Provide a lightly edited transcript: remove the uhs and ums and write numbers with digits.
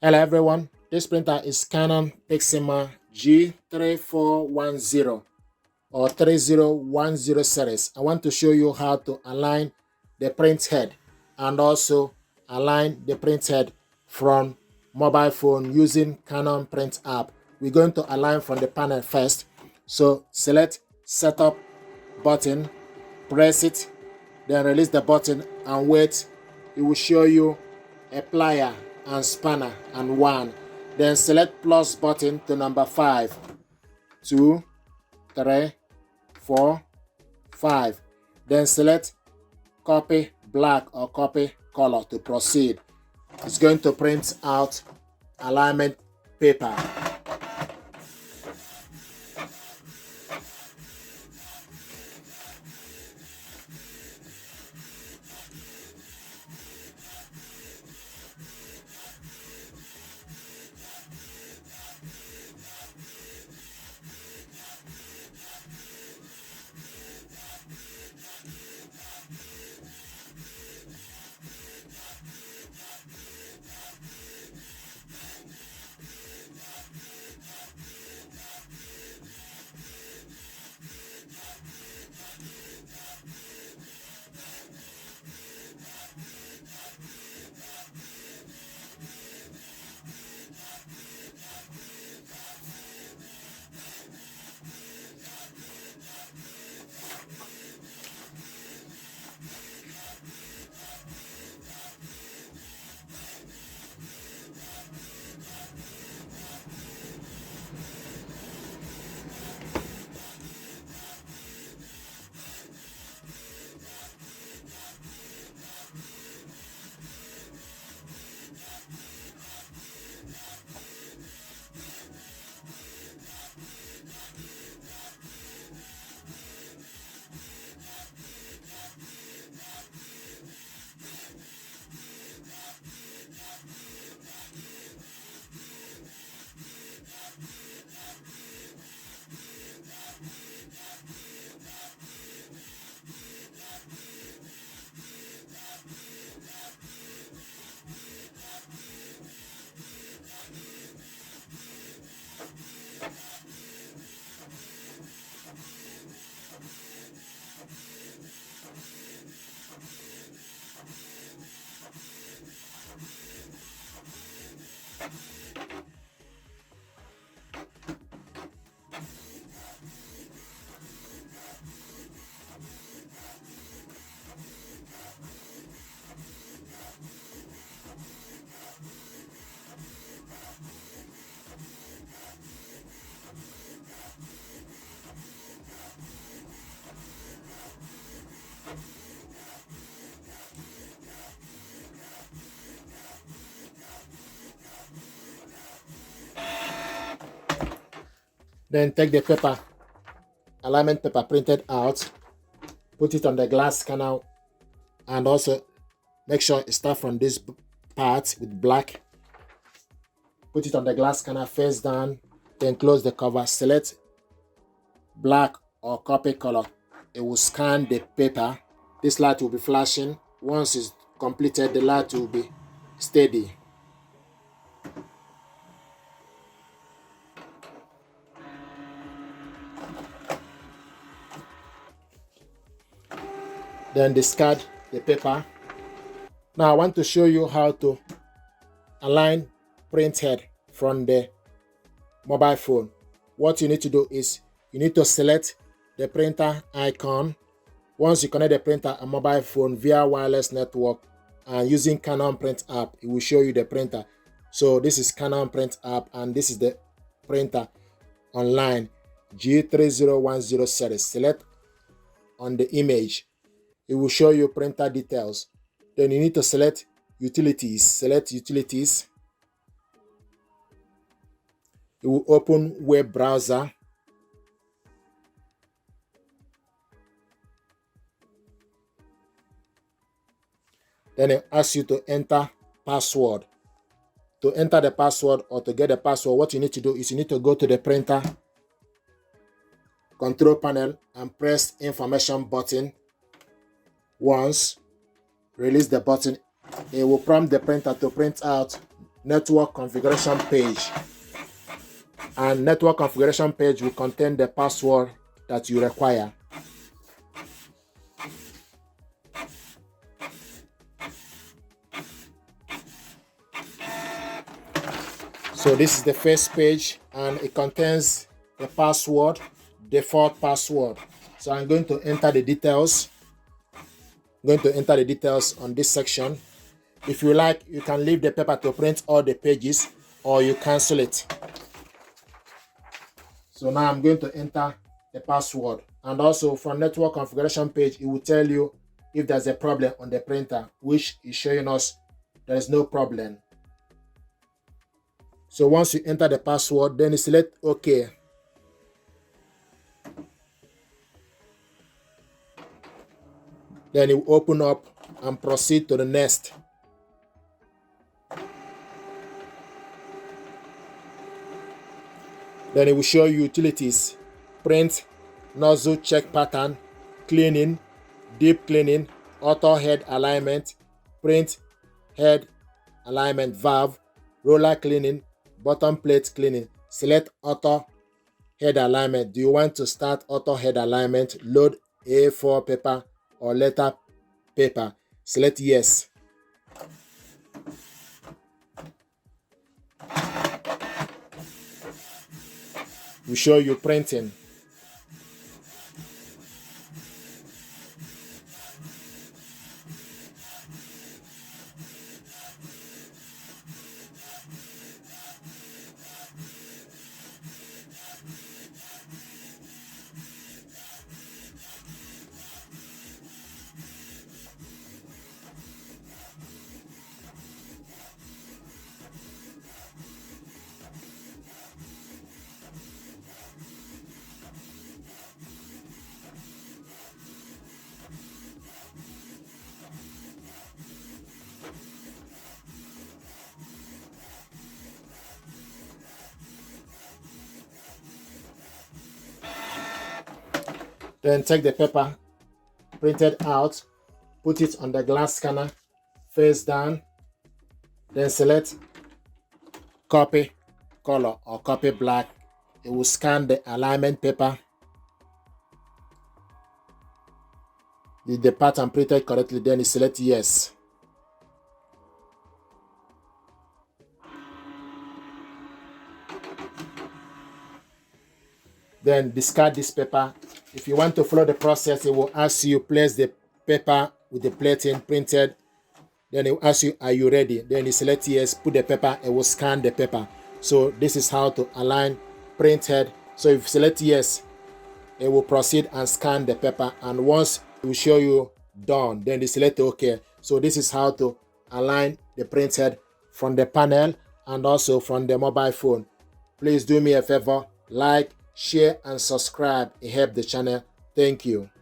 Hello everyone, this printer is Canon Pixma G3410 or 3010 series. I want to show you how to align the print head and also align the print head from mobile phone using Canon Print app. We're going to align from the panel first. So select setup button, press it, then release the button and wait. It will show you a plier and spanner and one. Then select plus button to number 5, 2, 3, 4, 5. Then select copy black or copy color to proceed. It's going to print out alignment paper. Then take the paper, alignment paper printed out, put it on the glass scanner, and also make sure it starts from this part with black. Put it on the glass scanner face down, then close the cover, select black or copy color. It will scan the paper. This light will be flashing. Once it's completed, the light will be steady. Then discard the paper. Now I want to show you how to align print head from the mobile phone. What you need to do is you need to select the printer icon. Once you connect the printer and mobile phone via wireless network and using Canon Print app, it will show you the printer. So this is Canon Print app and this is the printer online G3010 series. Select on the image. It will show you printer details. Then you need to select utilities. Select utilities. It will open web browser. Then it asks you to enter password. To enter the password or to get the password, what you need to do is you need to go to the printer control panel and press information button. Once, release the button. It will prompt the printer to print out network configuration page. And network configuration page will contain the password that you require. So this is the first page, and it contains the password, default password. So I'm going to enter the details. I'm going to enter the details on this section. If you like, you can leave the paper to print all the pages, or you cancel it. So now I'm going to enter the password. And also from network configuration page, it will tell you if there's a problem on the printer, which is showing us there is no problem. So once you enter the password, then you select OK. Then you open up and proceed to the next. Then it will show you utilities: print, nozzle check pattern, cleaning, deep cleaning, auto head alignment, print head alignment valve, roller cleaning, bottom plate cleaning. Select auto head alignment. Do you want to start auto head alignment, load A4 paper or letter paper? Select yes. We show you printing. Then take the paper printed out, put it on the glass scanner, face down, then select copy color or copy black. It will scan the alignment paper. Did the pattern printed correctly? Then you select yes. Then discard this paper. If you want to follow the process, it will ask you place the paper with the plating printed. Then it will ask you, are you ready? Then you select yes, put the paper, it will scan the paper. So this is how to align PrintHead. So if you select yes, it will proceed and scan the paper. And once it will show you done, then you select OK. So this is how to align the PrintHead from the panel and also from the mobile phone. Please do me a favor, like, share and subscribe. It helps the channel. Thank you.